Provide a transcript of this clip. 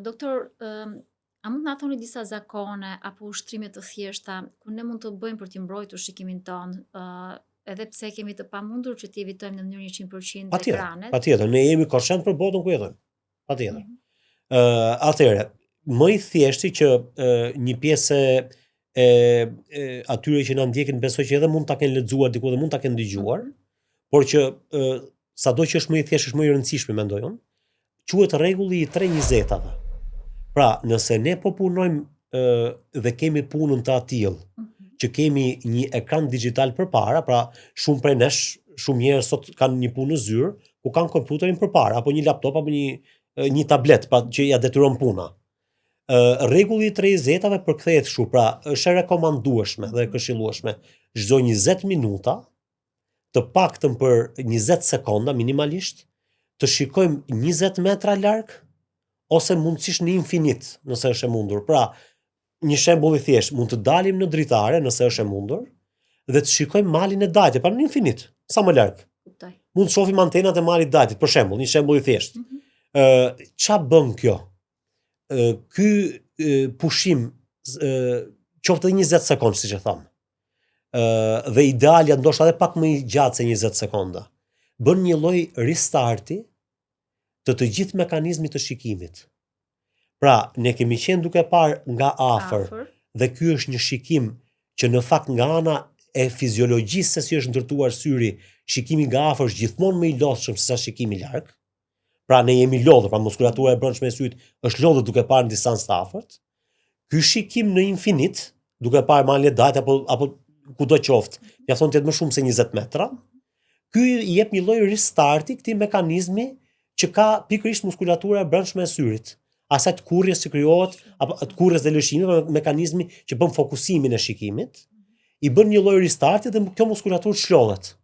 Doktor, a mund na thoni disa zakone apo ushtrime të thjeshta ku ne mund të bëjmë për t'i mbrojtur shikimin ton, edhe pse kemi të pamundur që t'i evitojmë në mënyrë 100% ekranet? Patjetër, ne jemi koshent për botën ku jetojmë. Patjetër. Atëherë, më i thjeshti që një pjesë e atyre që na ndjekin besoj që edhe mund ta kenë lexuar diku dhe mund ta kenë dëgjuar, por që sado që është më i thjeshtë është më i rëndësishmi mendoj unë, quhet rregulli i 3/20-ave. Pra, nëse ne po punojmë dhe kemi punën të atill që kemi një ekran digital përpara, pra shumë prej nesh, shumë njerëz sot kanë një punë në zyrë ku kanë kompjuterin përpara apo një laptop apo një tablet që ja detyron puna. Rregulli i 3/20-ave përkthehet kështu, pra është e rekomandueshme dhe e këshillueshme çdo 20 minuta, të paktën për 20 sekonda minimalisht, të shikojmë 20 metra larg ose mundësisht në infinit, nëse është e mundur. Pra, një shembull i thjesht, mund të dalim në dritare nëse është e mundur dhe të shikojmë malin e dajtit, pra në infinit, sa më larg. Mund të shohim antenat e malit dajtit, për shembull, një shembull i thjesht. Ç'a bën kjo? Ky pushim qoftë 20 sekondë, siç e tham. Dhe idealja ndoshta edhe pak më i gjatë se 20 sekonda. Bën një lloj restarti të gjithë mekanizmit të shikimit. Pra, ne kemi qenë duke parë nga afër dhe ky është një shikim që në fakt nga ana e fiziologjisë se si është ndërtuar syri, shikimi nga afër është gjithmonë më i lodhshëm se sa shikimi larg. Pra ne jemi lodhur, pra muskulatura e brendshme e syrit është lodhur duke parë në distancë të afërt. Ky shikim në infinit, duke parë malin e dajtit apo kudo qoftë, ja thon të jetë më shumë se 20 metra. Ky i jep një lloj restarti këtij mekanizmi që ka pikërisht muskulatura e brendshme e syrit. Asaj të kurrjes që krijohet apo të kurrjes dhe lëshimit, mekanizmi që bën fokusimin e shikimit, i bën një lloj restarti dhe kjo muskulaturë shlodhet.